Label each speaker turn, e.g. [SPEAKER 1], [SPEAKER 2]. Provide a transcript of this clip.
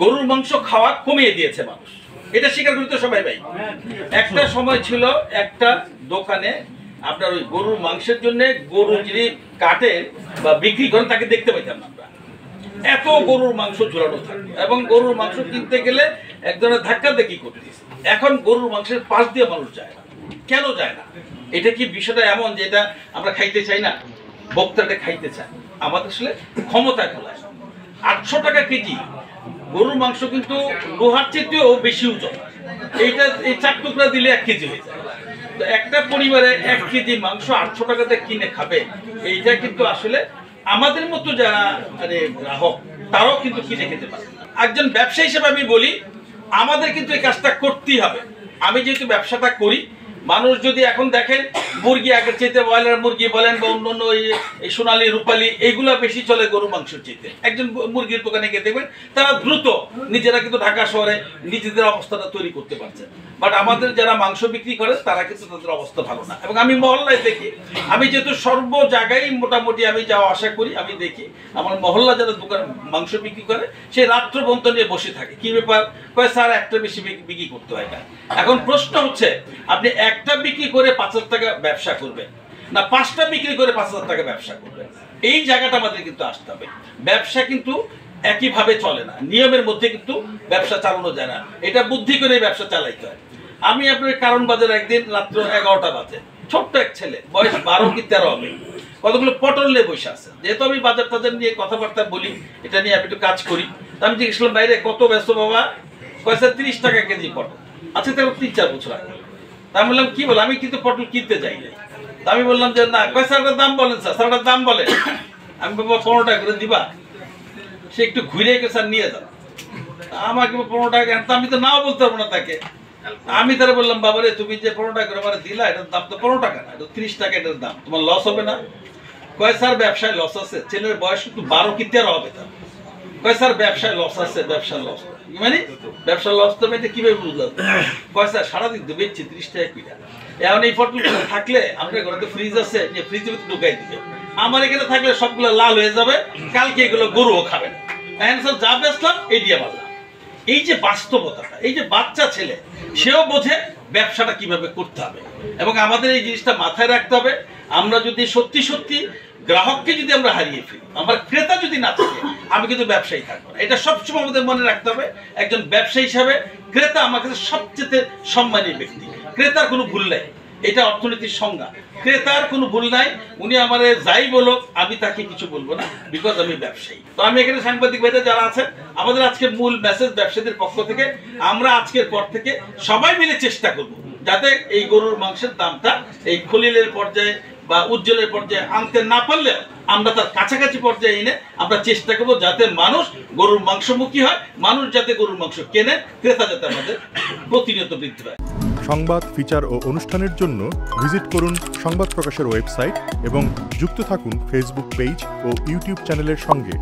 [SPEAKER 1] গরুর মাংস খাওয়া কমিয়ে দিয়েছে মানুষ, এটা স্বীকার করতে সবাই ভাই। একটা সময় ছিল একটা দোকানে আপনার ওই গরুর মাংসের জন্য গরু যিনি কাটেন বা বিক্রি করেন তাকে দেখতে পাইতাম না আমরা, এত গরুর মাংস ঝুলানো থাকতো এবং গরুর মাংস কিনতে গেলে এক ধরনের ধাক্কা দেখি করতেছে। এখন গরুর মাংসের পাশ দিয়ে মানুষ যায় না, কেন যায় না? এটা কি বিষয়টা এমন যে এটা আমরা খাইতে চাই না, বক্তাটা খাইতে চায়, আমাদের আসলে ক্ষমতা খেলায়। 800 টাকা কেজি গরুর মাংস কিন্তু লোহার চেয়েও বেশি ওজন, এইটা এই 4 টুকরা দিলে 1 কেজি হয়ে যায়। তো একটা পরিবারে 1 কেজি মাংস 800 টাকাতে কিনে খাবে, এইটা কিন্তু আসলে আমাদের মতো যারা গ্রাহক তারাও কিন্তু কিনে খেতে পারে। একজন ব্যবসায়ী হিসেবে আমি বলি আমাদের কিন্তু এই কাজটা করতেই হবে। আমি যেহেতু ব্যবসাটা করি, মানুষ যদি এখন দেখেন মুরগি আগের চাইতে ব্রয়লার মুরগি বলেন বা অন্য এই সোনালী রূপালী এইগুলা বেশি চলে গরু মাংসের চাইতে। একজন মুরগির দোকানে গিয়ে দেখবেন তারা দ্রুত নিজেরা কিন্তু ঢাকা শহরে নিজেদের অবস্থাটা তৈরি করতে পারছে, বাট আমাদের যারা মাংস বিক্রি করে তারা কিন্তু তাদের অবস্থা ভালো না। এবং আমি মহল্লায় দেখি, আমি যেহেতু সর্ব জায়গায় মোটামুটি আমি যাওয়া আশা করি, আমি দেখি আমার মহল্লা যারা দোকান মাংস বিক্রি করে সে রাত্র পর্যন্ত নিয়ে বসে থাকে। কি ব্যাপার? কয় স্যার একটা বেশি বিক্রি করতে হয় না। এখন প্রশ্ন হচ্ছে আপনি একটা বিক্রি করে 5,000 টাকা ব্যবসা করবেন না 5টা বিক্রি করে 5,000 টাকা ব্যবসা করবেন? এই জায়গাটা আমাদের কিন্তু আসতে হবে। ব্যবসা কিন্তু একইভাবে চলে না, নিয়মের মধ্যে কিন্তু ব্যবসা চালানো যায় না, এটা বুদ্ধি করে ব্যবসা চালাইতে হয়। আমি আপনার কারণ বাজার একদিন রাত্র 11টা বাজে, ছোট্ট এক ছেলে বয়স 12 কি 13 হবে, কতগুলো পটল নিয়ে বসে আছে। যেহেতু আমি বাজার টাজার নিয়ে কথাবার্তা বলি, এটা নিয়ে আমি একটু কাজ করি, আমি জিজ্ঞেস করলাম বাইরে কত ব্যস্ত বাবা? কয়েছে 30 টাকা কেজি পটল। আচ্ছা তাহলে 3-4 বছর আগে। আমি বললাম কি বল, আমি কিন্তু পটল কিনতে যাই না। আমি বললাম যে না, কয় স্যারটার দাম বলেন, স্যারটার দাম বলেন। আমি বাবা 15 টাকা করে দিবা? সে একটু ঘুরে গেছে স্যার নিয়ে যান। আমাকে 15 টাকা, আমি তো নাও বলতে পারবো না তাকে। আমি তারা বললাম বাবা রে তুমি যে 15 টাকা করে আমার দিলা, এটার দাম তো 15 টাকা না, এটা 30 টাকা এটার দাম, তোমার লস হবে না? কয় স্যার ব্যবসায় লস আছে, ছেলের বয়স কিন্তু 12 কি 13 হবে তার। কয় স্যার ব্যবসায় লস আছে, ব্যবসার লস মানে ব্যবসার লস তো এটা কিভাবে বুঝলাম? কয় স্যার সারাদিন তো বেচছি 30 টাকা কিনা। এখন এই পটল থাকলে আমাদের ঘরে তো ফ্রিজ আছে, যে ফ্রিজের ভিতরে ঢুকাই দিবে, আমার এখানে থাকলে সবগুলো লাল হয়ে যাবে, কালকে এগুলো গরুও খাবে না। এখন যা বেচলাম এই দিয়ে পারলাম। এই যে বাস্তবতাটা, এই যে বাচ্চা ছেলে সেও বোঝে ব্যবসাটা কিভাবে করতে হবে। এবং আমাদের এই জিনিসটা মাথায় রাখতে হবে, আমরা যদি সত্যি সত্যি গ্রাহককে যদি আমরা হারিয়ে ফেলি, আমার ক্রেতা যদি না থাকে, আমি কিন্তু ব্যবসায়ী থাকবো না। এটা সবসময় আমাদের মনে রাখতে হবে। একজন ব্যবসায়ী হিসাবে ক্রেতা আমার কাছে সবচেয়ে সম্মানী ব্যক্তি। ক্রেতার কোনো ভুল নাই, এটা অর্থনীতির সংজ্ঞা। ক্রেতার কোনো ভুল নাই, উনি আমার যাই বলুক আমি তাকে কিছু বলবো না, বিকজ আমি ব্যবসায়ী। তো আমি এখানে সাংবাদিক ভাইরা যারা আছেন, আমাদের আজকে মূল মেসেজ ব্যবসায়ীদের পক্ষ থেকে, আমরা আজকের পর থেকে সবাই মিলে চেষ্টা করব যাতে এই গরুর মাংসের দামটা এই খলিলের পর্যায়ে বা উজ্জ্বলের পর্যায়ে আনতে না পারলে আমরা তার কাছাকাছি পর্যায়ে এনে আমরা চেষ্টা করবো যাতে মানুষ গরুর মাংসমুখী হয়, মানুষ যাতে গরুর মাংস কেনে, ক্রেতা যাতে আমাদের প্রতিনিয়ত বৃদ্ধি পায়।
[SPEAKER 2] সংবাদ, ফিচার ও অনুষ্ঠানের জন্য ভিজিট করুন সংবাদ প্রকাশের ওয়েবসাইট এবং যুক্ত থাকুন ফেসবুক পেজ ও ইউটিউব চ্যানেলের সঙ্গে।